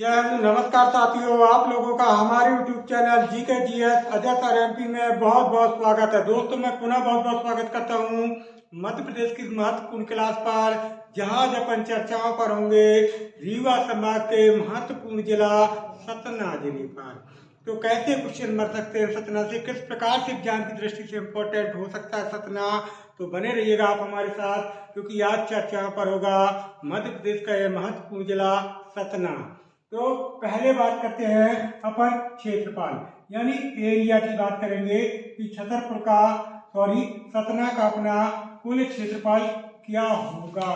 जय हिंद। नमस्कार साथियों, आप लोगों का हमारे YouTube channel GK GS Ajay sir MP में बहुत बहुत स्वागत है। दोस्तों, मैं पुनः बहुत बहुत स्वागत करता हूँ मध्य प्रदेश की महत्वपूर्ण क्लास पर, जहाँ आज अपन चर्चाओं पर होंगे रीवा संभाग के महत्वपूर्ण जिला सतना जिले पर। तो कैसे क्वेश्चन बन सकते हैं सतना से, किस प्रकार से एग्जाम की दृष्टि से इम्पोर्टेंट हो सकता है सतना, तो बने रहिएगा आप हमारे साथ, क्योंकि आज चर्चा पर होगा मध्य प्रदेश का यह महत्वपूर्ण जिला सतना। तो पहले बात करते हैं अपन क्षेत्रफल यानी एरिया की बात करेंगे कि सतना का अपना कुल क्षेत्रफल क्या होगा।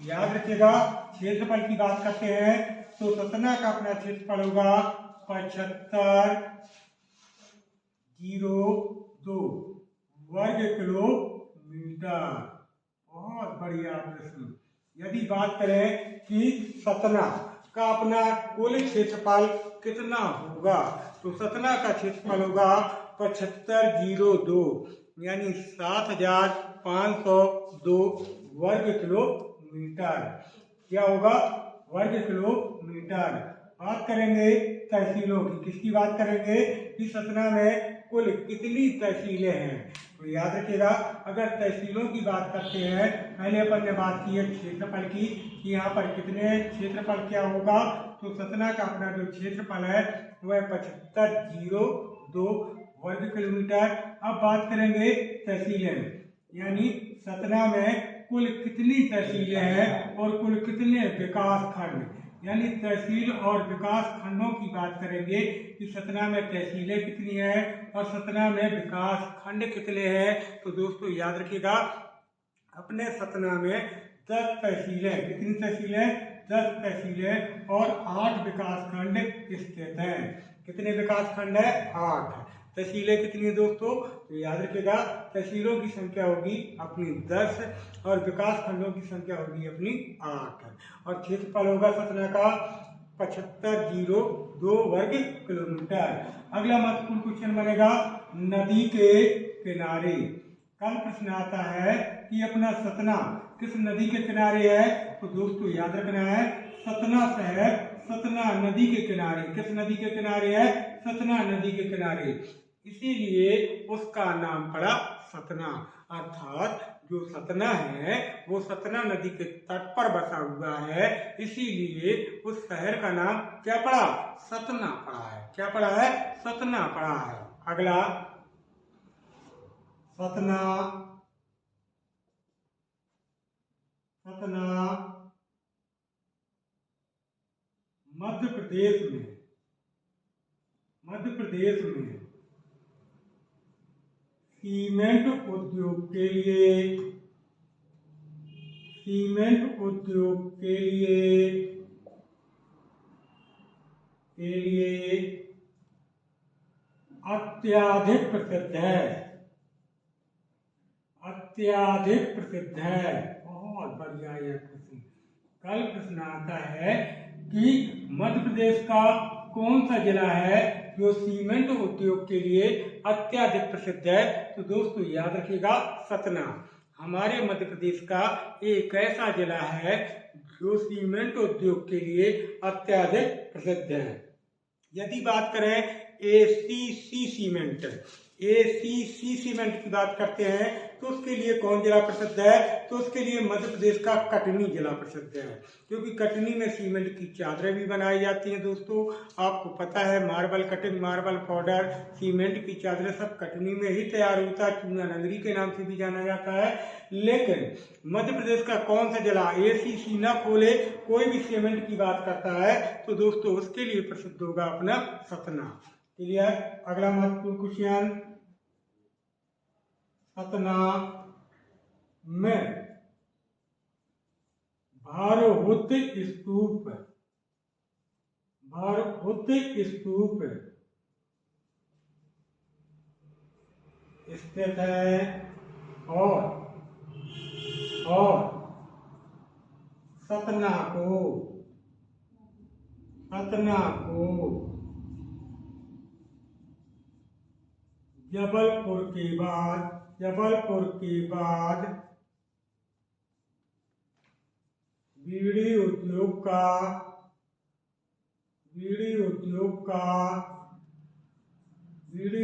याद रखिएगा, क्षेत्रफल की बात करते हैं तो सतना का अपना क्षेत्रफल होगा 75,02 वर्ग किलोमीटर। बहुत बढ़िया प्रश्न। यदि बात करें कि सतना का अपना कुल क्षेत्रफल कितना होगा, तो सतना का क्षेत्रफल होगा 75,02 यानी 7,502 वर्ग किलोमीटर। क्या होगा? वर्ग किलोमीटर। बात करेंगे तहसीलों की। किसकी बात करेंगे कि सतना में कुल कितनी तहसीलें हैं। तो याद रखिएगा, अगर तहसीलों की बात करते हैं, पहले अपन ने बात की है क्षेत्रफल की कि यहाँ पर कितने क्षेत्रफल क्या होगा, तो सतना का अपना जो क्षेत्रफल है वह 75,02 वर्ग किलोमीटर। अब बात करेंगे तहसीलें, यानी सतना में कुल कितनी तहसीलें हैं और कुल कितने विकास खंड, यानी तहसील और विकास खंडों की बात करेंगे कि सतना में तहसीलें कितनी हैं और सतना में विकास खंड कितने हैं। तो दोस्तों याद रखिएगा, अपने सतना में 10 तहसीलें, कितनी तहसीलें? 10 तहसीलें और 8 विकास खंड स्थित हैं। कितने विकास खंड है? 8। तहसीलें कितनी है दोस्तों? तो याद रखिएगा, तहसीलों की संख्या होगी अपनी 10 और विकास खंडों की संख्या होगी अपनी 8। और क्षेत्रफल होगा सतना का 75,02 वर्ग किलोमीटर। अगला महत्वपूर्ण क्वेश्चन बनेगा नदी के किनारे। कल प्रश्न आता है कि अपना सतना किस नदी के किनारे है, तो दोस्तों याद रखना है सतना शहर सतना नदी के किनारे। किस नदी के किनारे है? सतना नदी के किनारे, इसीलिए उसका नाम पड़ा सतना। अर्थात जो सतना है वो सतना नदी के तट पर बसा हुआ है, इसीलिए उस शहर का नाम क्या पड़ा? सतना पड़ा है। क्या पड़ा है? सतना पड़ा है। अगला सतना मध्य प्रदेश में सीमेंट उद्योग के लिए अत्यधिक प्रसिद्ध है। बहुत बढ़िया यह प्रश्न। कल प्रश्न आता है कि मध्य प्रदेश का कौन सा जिला है जो सीमेंट उद्योग के लिए अत्यधिक प्रसिद्ध है, तो दोस्तों याद रखिएगा सतना हमारे मध्य प्रदेश का एक ऐसा जिला है जो सीमेंट उद्योग के लिए अत्यधिक प्रसिद्ध है। यदि बात करें एसीसी सीमेंट की बात करते हैं तो उसके लिए कौन जिला प्रसिद्ध है, तो उसके लिए मध्य प्रदेश का कटनी जिला प्रसिद्ध है, क्योंकि कटनी में सीमेंट की चादरें भी बनाई जाती हैं। दोस्तों आपको पता है, marble cutting, marble powder, cement की चादरें सब कटनी में ही तैयार होता है। चूना नगरी के नाम से भी जाना जाता है। लेकिन मध्य प्रदेश का कौन सा जिला एसीसी न खोले, कोई भी सीमेंट की बात करता है, तो दोस्तों उसके लिए प्रसिद्ध होगा अपना सतना। क्लियर? अगला महत्वपूर्ण क्वेश्चन, सतना में भारहुत स्तूप स्थित है और सतना को जबलपुर के बाद बीड़ी उद्योग का बीड़ी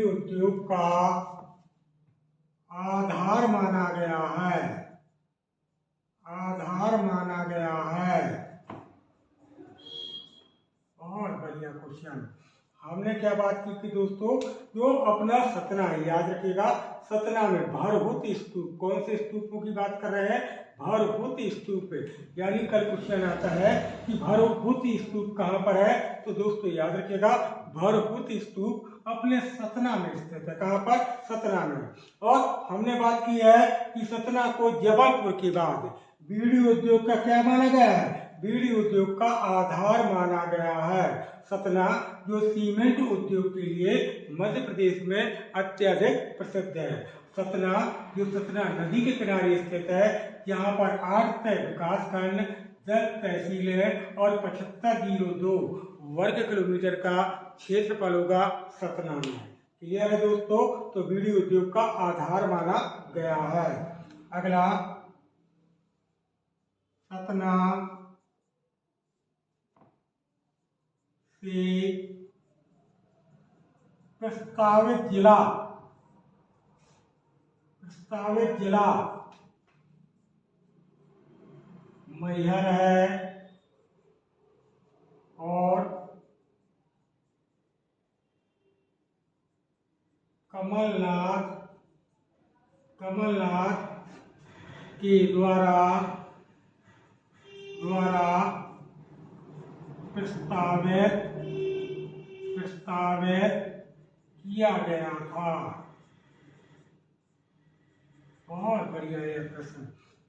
उद्योग का आधार माना गया है। बहुत बढ़िया क्वेश्चन। हमने क्या बात की थी दोस्तों, जो अपना सतना है, याद रखिएगा, सतना में भरहुत स्तूप, कौन से स्तूपों की बात कर रहे हैं, भरहुत स्तूप। यानी कल क्वेश्चन आता है कि भरहुत स्तूप कहाँ पर है, तो दोस्तों याद रखिएगा, भरहुत स्तूप अपने सतना में स्थित है। कहाँ पर, सतना में। और हमने बात की है कि सतना को जबलपुर के बाद बीड़ी उद्योग का क्या माना गया है, बीड़ी उद्योग का आधार माना गया है। सतना जो सीमेंट उद्योग के लिए मध्य प्रदेश में अत्यधिक प्रसिद्ध है। सतना जो सतना नदी के किनारे स्थित है, यहाँ पर 8 विकास खंड, 10 तहसीलें और 7502 वर्ग किलोमीटर का क्षेत्रफल होगा सतना में। क्लियर है दोस्तों, तो बीड़ी उद्योग का आधार माना गया है। अगला, सतना से प्रस्तावित जिला मैहर है और कमलनाथ के द्वारा प्रस्तावित किया गया था। बहुत बढ़िया ये प्रश्न।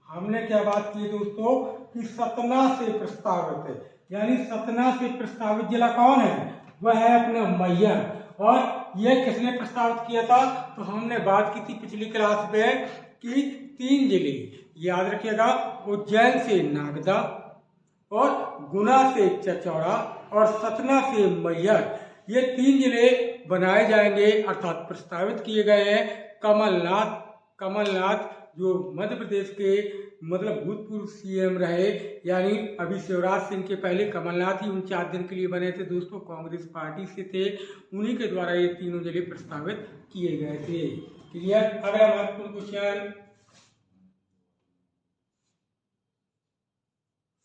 हमने क्या बात की दोस्तों कि सतना से प्रस्तावित है, यानी सतना से प्रस्तावित जिला कौन है, वह है अपना मैहर। और यह किसने प्रस्तावित किया था, तो हमने बात की थी पिछली क्लास में कि 3 जिले, याद रखिएगा, उज्जैन से नागदा और गुना से चचौड़ा और सतना से मैहर, ये 3 जिले बनाए जाएंगे, अर्थात प्रस्तावित किए गए हैं। कमलनाथ जो मध्य प्रदेश के मतलब भूतपूर्व सीएम रहे, यानी अभी शिवराज सिंह के पहले कमलनाथ ही 49 दिन के लिए बने थे दोस्तों, कांग्रेस पार्टी से थे, उन्हीं के द्वारा ये तीनों जिले प्रस्तावित किए गए थे। क्लियर। अगला महत्वपूर्ण क्वेश्चन,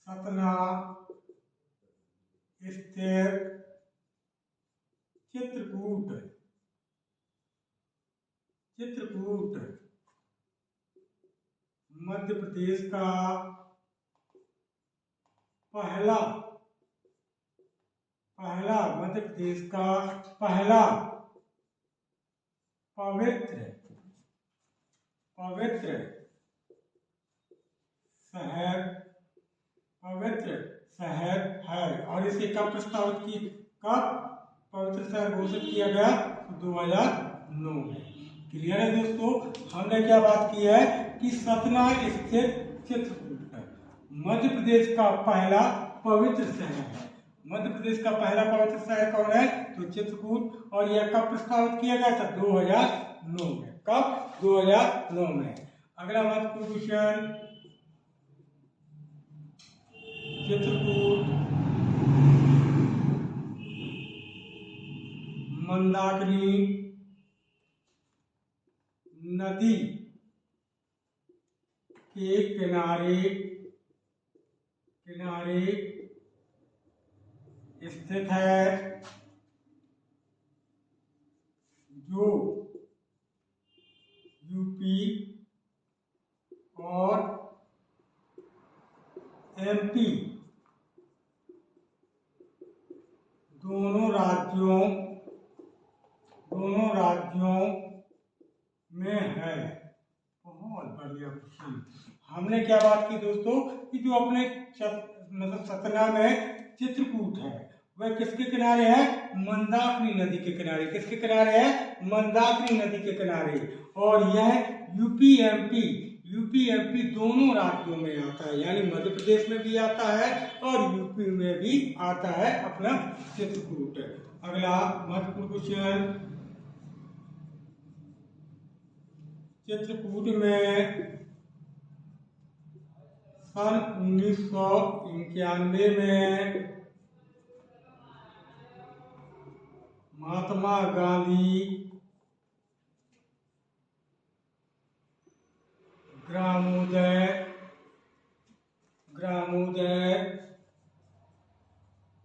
सतना स्थित चित्रकूट मध्य प्रदेश का पहला पवित्र शहर है। और इसे कब पवित्र शहर घोषित किया गया, 2009 में। क्लियर है दोस्तों। हमने क्या बात की है कि सतना स्थित चित्रकूट मध्य प्रदेश का पहला पवित्र शहर है। मध्य प्रदेश का पहला पवित्र शहर कौन है, तो चित्रकूट। और यह कब प्रस्तावित किया गया था, 2009 में। कब, 2009 में। अगला महत्वपूर्ण क्वेश्चन, चित्रकूट मंदाकिनी नदी के किनारे स्थित है, जो यूपी और एमपी दोनों राज्यों में है। बहुत बढ़िया क्वेश्चन। हमने क्या बात की दोस्तों कि जो अपने मतलब सतना में चित्रकूट है, वह किसके किनारे है, मंदाकिनी नदी के किनारे। किसके किनारे है, मंदाकिनी नदी के किनारे। और यह यूपी एमपी दोनों राज्यों में आता है, यानी मध्य प्रदेश में भी आता है और यूपी में भी आता है अपना चित्रकूट। अगला महत्वपूर्ण क्वेश्चन, चित्रकूट में सन 1991 में महात्मा गांधी ग्रामोदय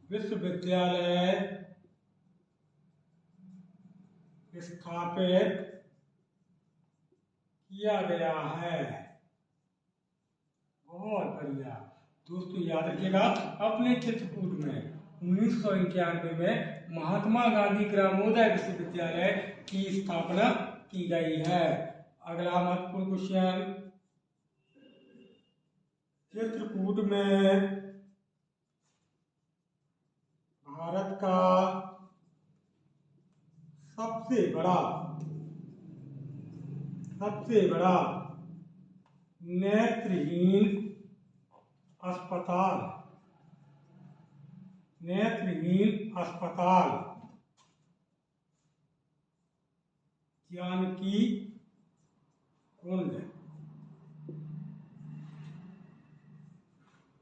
विश्वविद्यालय स्थापित किया गया है। बहुत बढ़िया दोस्तों, याद रखिएगा अपने चित्रकूट में 1991 में महात्मा गांधी ग्रामोदय विश्वविद्यालय की स्थापना की गई है। अगला महत्वपूर्ण क्वेश्चन, चित्रकूट में भारत का सबसे बड़ा नेत्रहीन अस्पताल जानकी कुंड,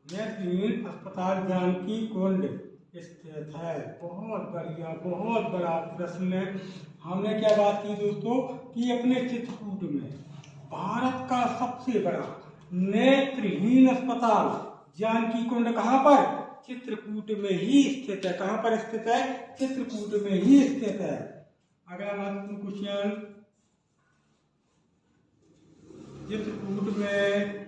नेत्रहीन अस्पताल जानकी कुंड स्थित है। बहुत बढ़िया, बहुत बड़ा प्रश्न है। हमने क्या बात की दोस्तों कि अपने चित्रकूट में भारत का सबसे बड़ा नेत्रहीन अस्पताल जानकी कुंड कहाँ पर? चित्रकूट में ही स्थित है। कहाँ पर स्थित है? चित्रकूट में ही स्थित है। अगला महत्वपूर्ण क्वेश्चन, चित्रकूट में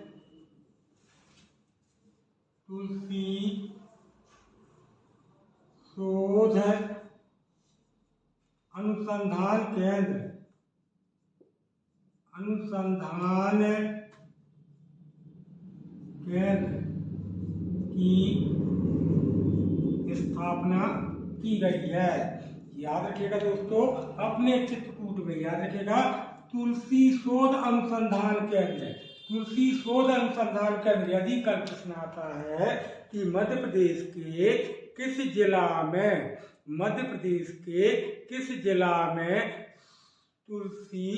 तुलसी शोध अनुसंधान केंद्र की स्थापना की गई है। याद रखिएगा दोस्तों, अपने चित्रकूट में याद रखिएगा तुलसी शोध अनुसंधान केंद्र। तुलसी शोध अनुसंधान केंद्र, यदि कल प्रश्न आता है कि मध्य प्रदेश के किस जिला में तुलसी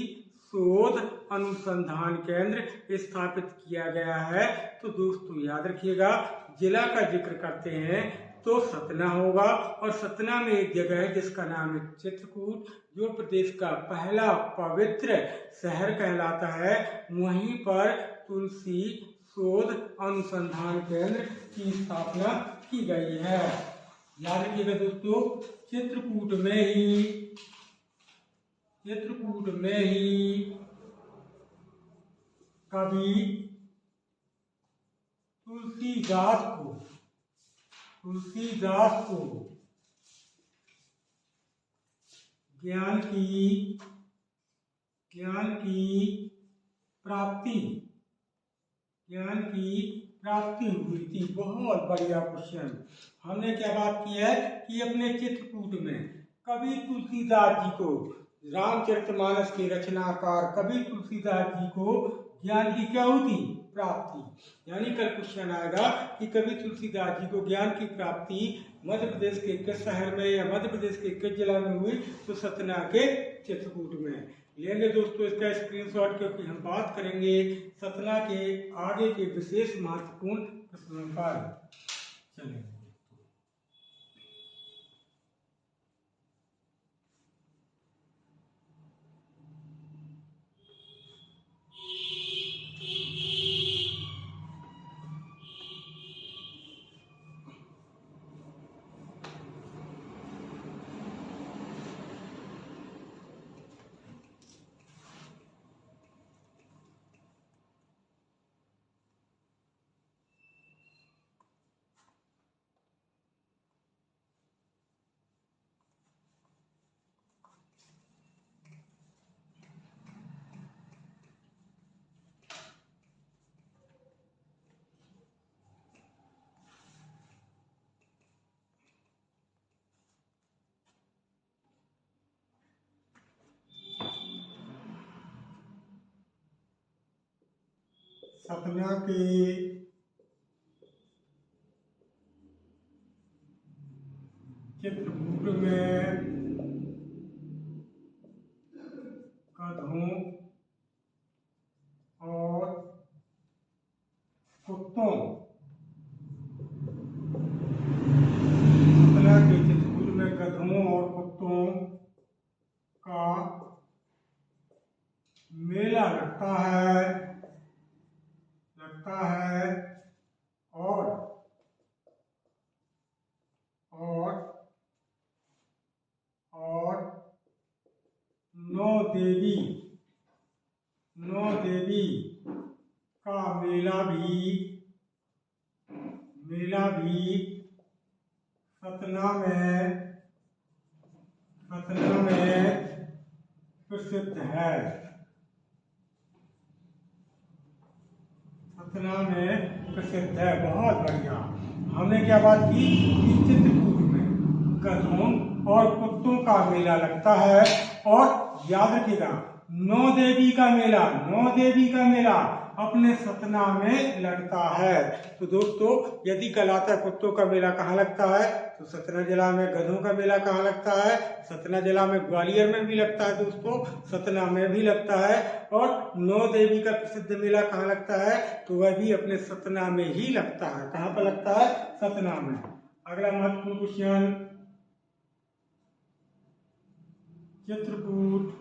शोध अनुसंधान केंद्र स्थापित किया गया है, तो दोस्तों याद रखिएगा जिला का जिक्र करते हैं तो सतना होगा। और सतना में एक जगह है जिसका नाम है चित्रकूट, जो प्रदेश का पहला पवित्र शहर कहलाता है। वहीं पर तुलसी शोध अनुसंधान केंद्र की स्थापना की गई है। याद रखिएगा दोस्तों, चित्रकूट में ही कवि तुलसीदास को ज्ञान की प्राप्ति हुई थी। बहुत बढ़िया क्वेश्चन। हमने क्या बात की है कि अपने चित्रकूट में कवि तुलसीदास जी को, रामचरितमानस के रचनाकार कवि तुलसीदास जी को ज्ञान की क्या हुई थी? प्राप्ति। यानी कल क्वेश्चन आएगा कि कवि तुलसीदास जी को ज्ञान की प्राप्ति मध्य प्रदेश के किस शहर में या मध्य प्रदेश के किस जिला में हुई? तो सतना के चित्रकूट में। लेंगे दोस्तों इसका स्क्रीनशॉट, क्योंकि हम बात करेंगे सतना के आगे के विशेष महत्वपूर्ण प्रश्नों पर। चलिए सतना के चित्रकूट में गधों और कुत्तों, सतना के चित्रकूट में गधों और कुत्तों मेला लगता है और नौ देवी का मेला भी सतना में प्रसिद्ध है। सतना में प्रसिद्ध है। बहुत बढ़िया। हमने क्या बात की कि चित्रकूट में गधों और कुत्तों का मेला लगता है और याद रखिएगा नौ देवी का मेला अपने सतना में लगता है। तो दोस्तों यदि कल आता है कुत्तों का मेला कहाँ लगता है तो सतना जिला में, गधों का मेला कहाँ लगता है सतना जिला में, ग्वालियर में भी लगता है दोस्तों, सतना में भी लगता है। और नौ देवी का प्रसिद्ध मेला कहाँ लगता है तो वह भी अपने सतना में ही लगता है। कहाँ पर लगता है सतना में। अगला महत्वपूर्ण क्वेश्चन, चित्रकूट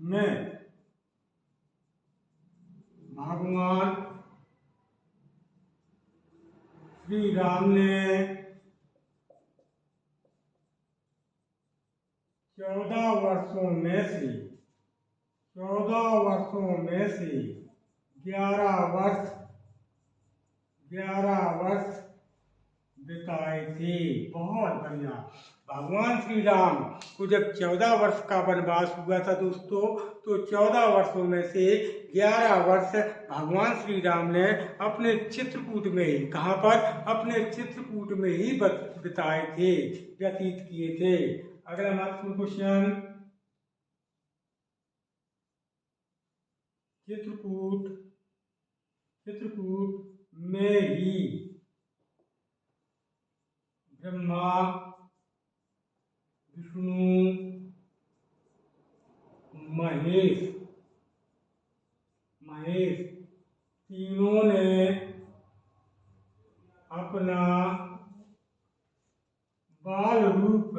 में भगवान श्री राम ने 14 वर्षों में से 11 वर्ष बिताए थे। बहुत बढ़िया। भगवान श्री राम को जब 14 वर्ष का वनवास हुआ था दोस्तों, तो 14 वर्षों में से 11 वर्ष भगवान श्री राम ने अपने चित्रकूट में ही, कहाँ पर, अपने चित्रकूट में ही बिताए थे, व्यतीत किए थे। अगला महत्वपूर्ण क्वेश्चन, चित्रकूट में ही ब्रह्मा विष्णु महेश तीनों ने अपना बाल रूप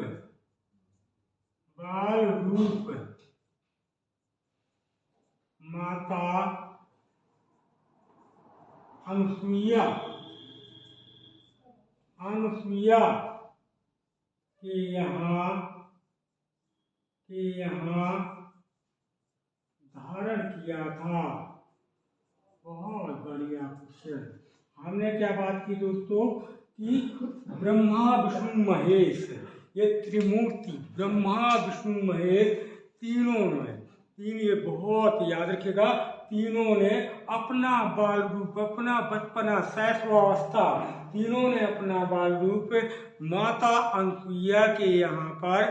माता अनुसुईया के यहाँ धारण किया था। बहुत बढ़िया क्वेश्चन। हमने क्या बात की दोस्तों कि ब्रह्मा विष्णु महेश, ये त्रिमूर्ति ब्रह्मा विष्णु महेश तीनों ने, ये बहुत याद रखिएगा, तीनों ने अपना बाल रूप, अपना बचपना, शैशवावस्था, तीनों ने अपना बाल रूप माता अनुसुईया के यहाँ पर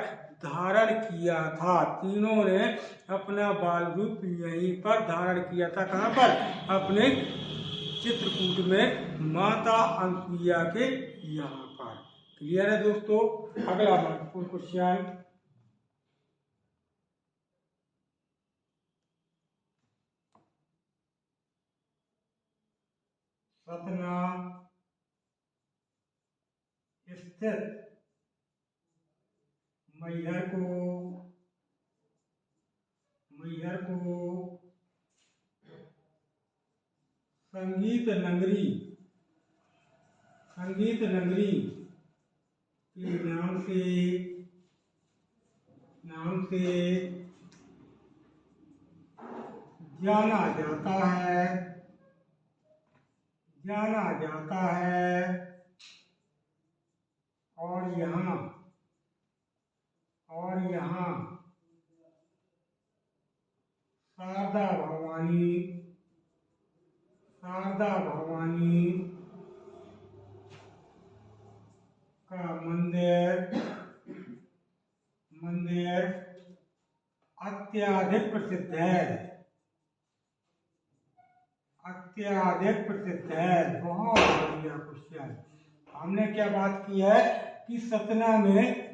धारण किया था। तीनों ने अपना बाल रूप यहीं पर धारण किया था। कहाँ पर, अपने चित्रकूट में माता अनुसुईया के यहाँ पर। क्लियर है दोस्तों। अगला महत्वपूर्ण क्वेश्चन, सतना स्थित मैहर को संगीत नगरी के नाम से जाना जाता है और यहाँ शारदा भवानी का मंदिर अत्यधिक प्रसिद्ध है। बहुत बढ़िया क्वेश्चन। हमने क्या बात की है कि सतना में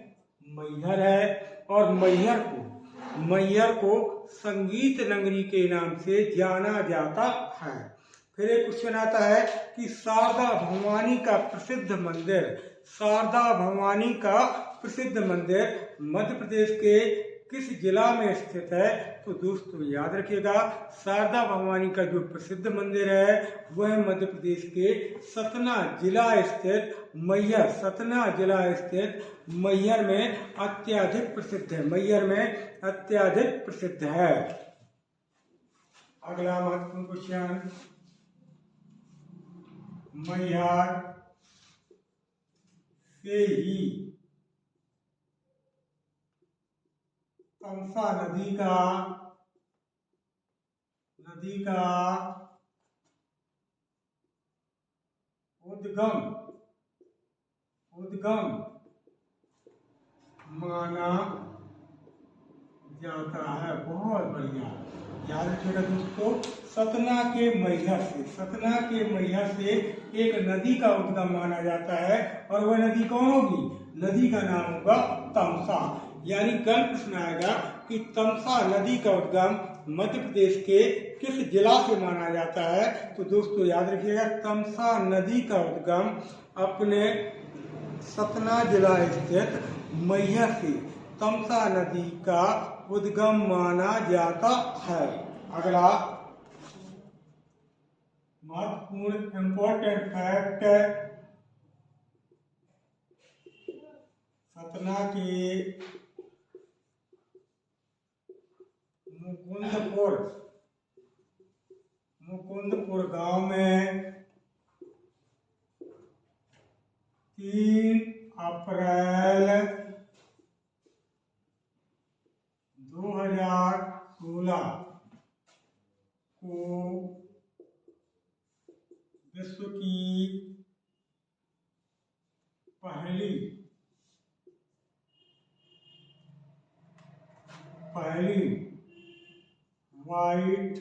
मैहर है और मैहर को संगीत नगरी के नाम से जाना जाता है। फिर एक क्वेश्चन आता है कि शारदा भवानी का प्रसिद्ध मंदिर मध्य प्रदेश के किस जिला में स्थित है? तो दोस्तों याद रखिएगा, शारदा भवानी का जो प्रसिद्ध मंदिर है वह मध्य प्रदेश के सतना जिला स्थित मैहर, सतना जिला स्थित मैहर में अत्यधिक प्रसिद्ध है, मैहर में अत्यधिक प्रसिद्ध है। अगला महत्वपूर्ण क्वेश्चन, मैहर से ही तमसा नदी का उद्गम माना जाता है। बहुत बढ़िया, याद रखिएगा दोस्तों, सतना के मैहर से एक नदी का उद्गम माना जाता है, और वह नदी कौन होगी? नदी का नाम होगा तमसा। यानी कल प्रश्न आएगा कि तमसा नदी का उद्गम मध्य प्रदेश के किस जिला से माना जाता है? तो दोस्तों याद रखिएगा, तमसा नदी का उद्गम अपने सतना जिला स्थित मैहर से तमसा नदी का उद्गम माना जाता है। अगला महत्वपूर्ण इम्पोर्टेंट फैक्ट, सतना के मुकुंदपुर गांव में 3 अप्रैल 2016 को विश्व की पहली व्हाइट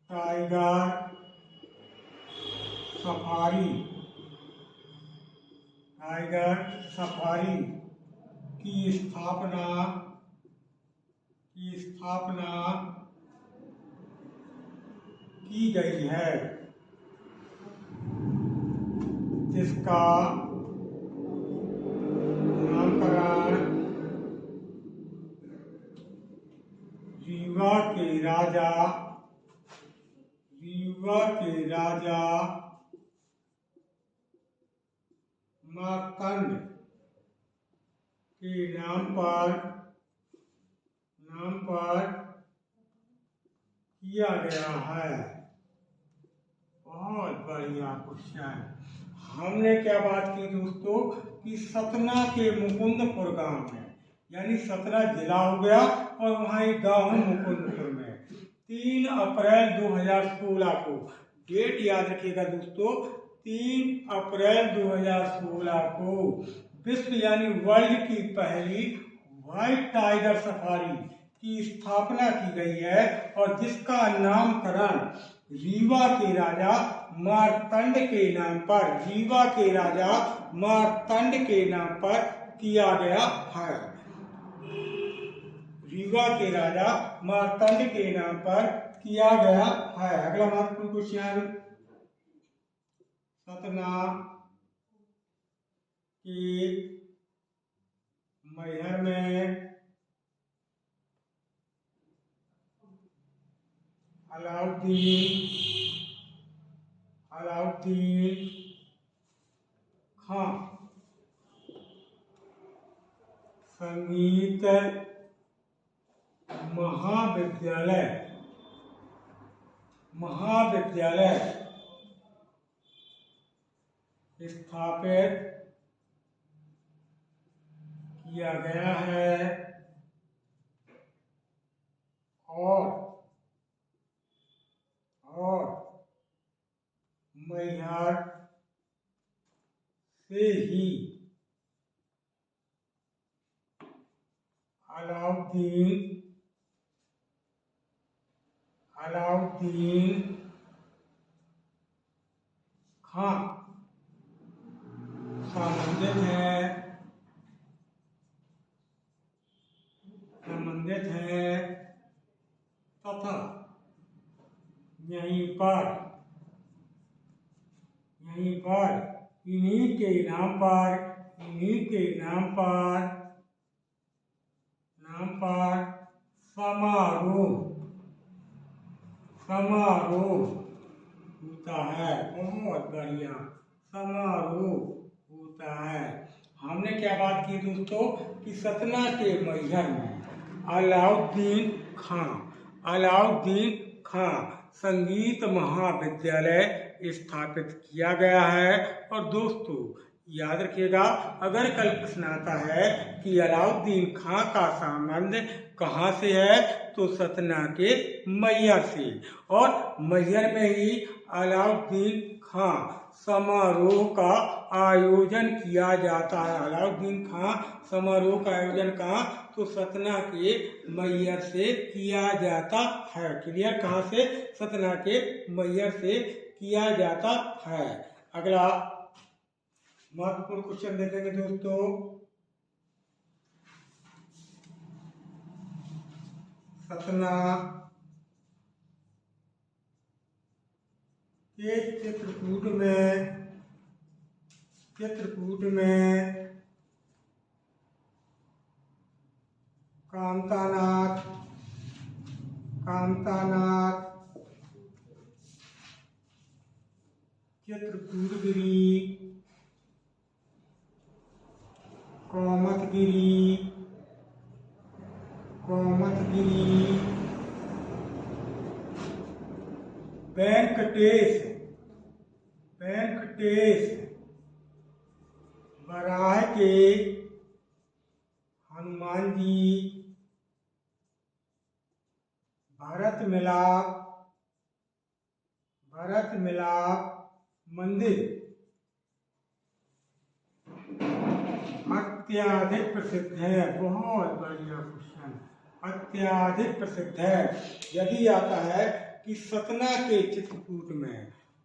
टाइगर सफारी की स्थापना की गई है, जिसका नामकरण रीवा के राजा मार्तंड के नाम पर किया गया है। बहुत बढ़िया क्वेश्चन। हमने क्या बात की दोस्तों कि सतना के मुकुंदपुर गांव में, यानी सतना जिला हो गया और वहाँ एक गांव है मुकुंदपुर में, 3 अप्रैल 2016 को, डेट याद रखिएगा दोस्तों, 3 अप्रैल 2016 को विश्व यानी वर्ल्ड की पहली व्हाइट टाइगर सफारी की स्थापना की गई है, और जिसका नामकरण रीवा के राजा मार्तंड के नाम पर किया गया है। रीवा के राजा मार्तंड के नाम पर किया गया है। अगला महत्वपूर्ण क्वेश्चन, सतना के मैहर में अलाउद्दीन खां संगीत महाविद्यालय स्थापित किया गया है, और मैहर से ही अलाउद्दीन खां संबंधित है तथा यहीं पर इन्हीं के नाम पर पर समारोह समारोह होता है। बहुत बढ़िया, समारोह होता है। हमने क्या बात की दोस्तों कि सतना के मैहर में अलाउद्दीन खां संगीत महाविद्यालय स्थापित किया गया है। और दोस्तों याद रखिएगा, अगर कल प्रश्न आता है कि अलाउद्दीन खां का संबंध कहाँ से है, तो सतना के मैहर से। और मैहर में ही अलाउद्दीन खां समारोह का आयोजन किया जाता है। अलाउद्दीन खां समारोह का आयोजन कहाँ, तो सतना के मैहर से किया जाता है। क्लियर, कहाँ से, सतना के मैहर से किया जाता है। अगला महत्वपूर्ण क्वेश्चन देखेंगे दोस्तों। सतना के चित्रकूट में कामतानाथ चित्रकूटगिरी कोमतगिरी वेंकटेश बराह के हनुमान जी भरत मिलाप मंदिर अत्याधिक प्रसिद्ध है। बहुत बढ़िया क्वेश्चन, अत्याधिक प्रसिद्ध है। यदि आता है कि सतना के चित्रकूट में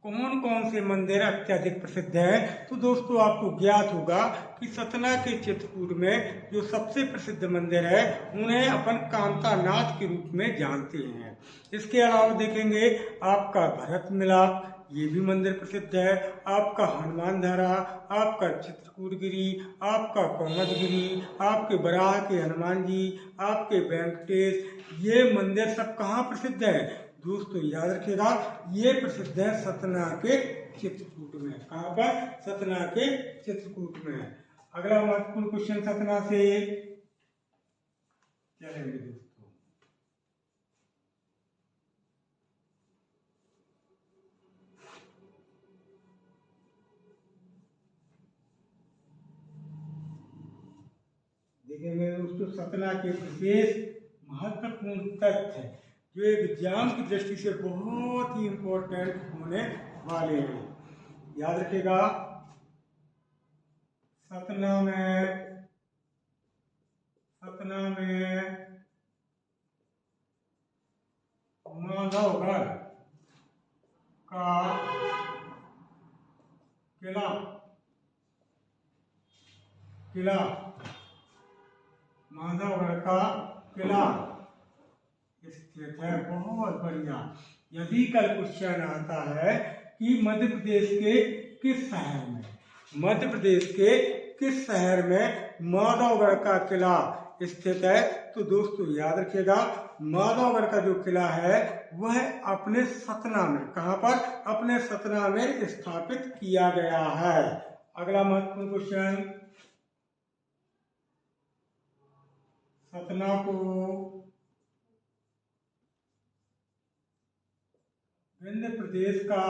कौन कौन से मंदिर अत्यधिक प्रसिद्ध है, तो दोस्तों आपको ज्ञात होगा कि सतना के चित्रकूट में जो सबसे प्रसिद्ध मंदिर है उन्हें अपन कामतानाथ के रूप में जानते हैं। इसके अलावा देखेंगे आपका भरत मिलाप, ये भी मंदिर प्रसिद्ध है। आपका हनुमान धारा, आपका चित्रकूटगिरी, आपका कोमतगिरी, आपके बराह के हनुमान जी, आपके वेंकटेश, ये मंदिर सब कहाँ प्रसिद्ध है दोस्तों, याद रखिएगा, ये प्रसिद्ध है सतना के चित्रकूट में। कहाँ पर, सतना के चित्रकूट में। अगला महत्वपूर्ण क्वेश्चन सतना से चलेंगे दोस्तों। देखेंगे दोस्तों सतना के विशेष महत्वपूर्ण तथ्य जो एग्जाम की दृष्टि से बहुत ही इंपॉर्टेंट होने वाले हैं। याद रखिएगा, सतना में माधवगढ़ का किला स्थित है। बहुत बढ़िया। यदि कल क्वेश्चन आता है कि मध्य प्रदेश के किस शहर में माधवगढ़ का किला स्थित है, तो दोस्तों याद रखिएगा, माधवगढ़ का जो किला है वह अपने सतना में, कहां पर, अपने सतना में स्थापित किया गया है। अगला महत्वपूर्ण क्वेश्चन, सतना को विंध्य प्रदेश का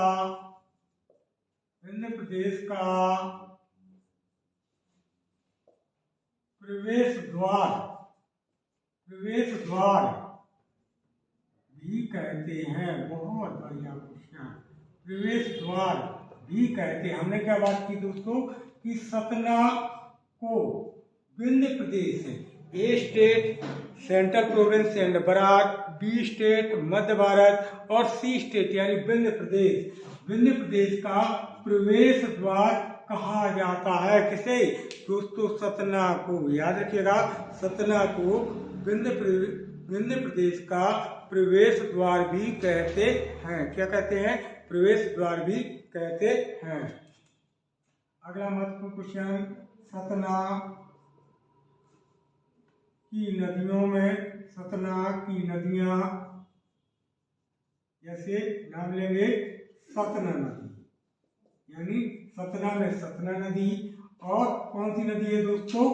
प्रवेश द्वार भी कहते हैं। बहुत बढ़िया क्वेश्चन, प्रवेश द्वार भी कहते हैं। हमने क्या बात की दोस्तों कि सतना को Vindhya Pradesh, A state central province and Berar, B state Madhya Bharat और सी स्टेट यानी विंध्य प्रदेश का प्रवेश द्वार कहा जाता है। किसे दोस्तों, सतना को। याद रखिएगा, सतना को विंध्य प्रदेश का प्रवेश द्वार भी कहते हैं। क्या कहते हैं, प्रवेश द्वार भी कहते हैं। अगला महत्वपूर्ण क्वेश्चन, सतना की नदियों में सतना की नदियां, जैसे नाम लेंगे सतना नदी, यानी सतना में सतना नदी। और कौन सी नदी है दोस्तों?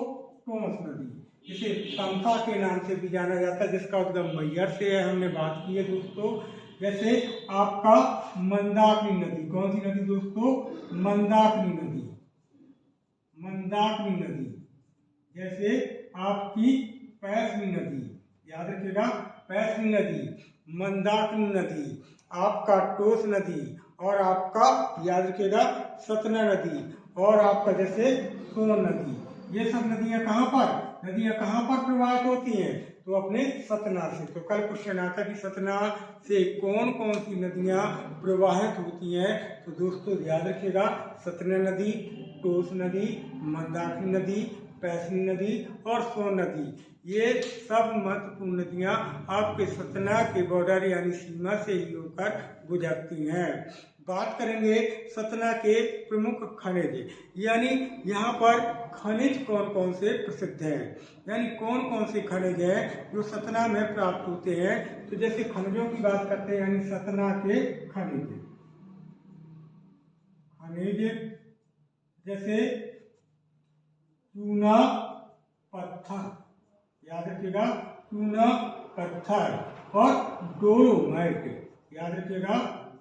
टोंस नदी, जिसे तमसा के नाम से भी जाना जाता है, जिसका उद्गम मैहर से है, हमने बात की है दोस्तों। जैसे आपका मंदाकिनी नदी, कौन सी नदी दोस्तों? मंदाकिनी नदी, मंदाकिनी नदी। जैसे आपकी पैसनी नदी, याद रखिएगा, पैसनी नदी, मंदाकिनी नदी, आपका टोस नदी, और आपका याद रखिएगा सतना नदी, और आपका जैसे सोन नदी। ये सब नदियां कहाँ पर प्रवाहित होती हैं? तो अपने सतना से। तो कल क्वेश्चन आता है कि सतना से कौन कौन सी नदियां प्रवाहित होती हैं? तो दोस्तों याद रखिएगा, सतना नदी, टोस नदी, मंदाकिनी नदी, पैसनी नदी और सोन नदी, ये सब महत्वपूर्ण नदियां आपके सतना के बॉर्डर यानी सीमा से ही होकर गुजरती हैं। बात करेंगे सतना के प्रमुख खनिज, यानी यहाँ पर खनिज कौन कौन से प्रसिद्ध हैं, यानी कौन कौन से खनिज हैं जो सतना में प्राप्त होते हैं। तो जैसे खनिजों की बात करते हैं, यानी सतना के खनिज, जैसे चूना पत्थर, याद रखिएगा, चूना पत्थर और डोलोमाइट, याद रखिएगा,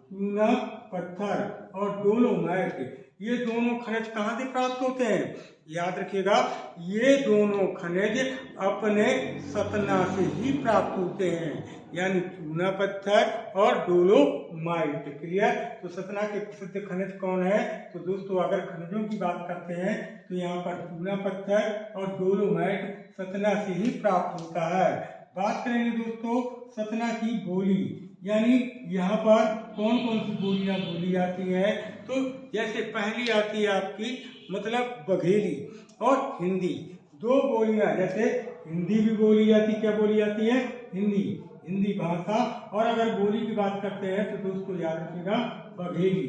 चूना पत्थर और डोलोमाइट, ये दोनों खनिज कहाँ से प्राप्त होते हैं? याद रखिएगा, ये दोनों खनिज अपने सतना से ही प्राप्त होते हैं, यानी चूना पत्थर और डोलोमाइट। क्लियर? तो सतना के प्रसिद्ध खनिज कौन है? तो दोस्तों अगर खनिजों की बात करते हैं तो यहाँ पर चूना पत्थर और डोलोमाइट सतना से ही प्राप्त होता है। बात करेंगे दोस्तों सतना की बोली, यानी यहाँ पर कौन कौन सी बोलियाँ बोली जाती हैं। तो जैसे पहली आती है आपकी मतलब बघेली और हिंदी, दो बोलियाँ, जैसे हिंदी भी बोली जाती, क्या बोली जाती है? हिंदी भाषा। और अगर बोली की बात करते हैं तो दोस्तों याद रखिएगा बघेली।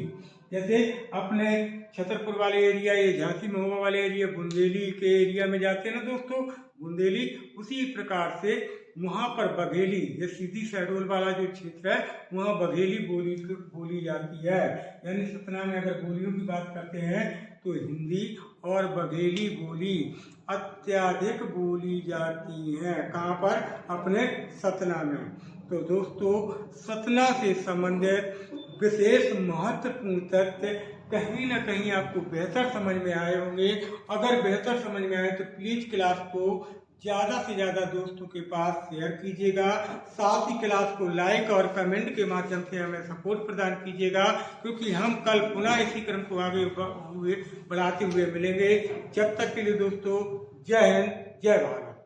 जैसे अपने छतरपुर वाले एरिया, ये झांसी महोबा वाले एरिया, बुंदेली के एरिया में जाते हैं ना दोस्तों, बुंदेली, उसी प्रकार से वहाँ पर बघेली, ये सीधी शहडोल वाला जो क्षेत्र है वहाँ बघेली बोली जाती है। यानी सतना में अगर बोलियों की बात करते हैं तो हिंदी और बघेली बोली अत्याधिक बोली जाती हैं। कहाँ पर? अपने सतना में। तो दोस्तों सतना से संबंधित विशेष महत्वपूर्ण तथ्य कहीं ना कहीं आपको बेहतर समझ में आए होंगे। अगर बेहतर समझ में आए तो प्लीज क्लास को ज़्यादा से ज़्यादा दोस्तों के पास शेयर कीजिएगा, साथ ही क्लास को लाइक और कमेंट के माध्यम से हमें सपोर्ट प्रदान कीजिएगा, क्योंकि हम कल पुनः इसी क्रम को आगे बढ़ाते हुए मिलेंगे। जब तक के लिए दोस्तों जय हिंद, जय भारत।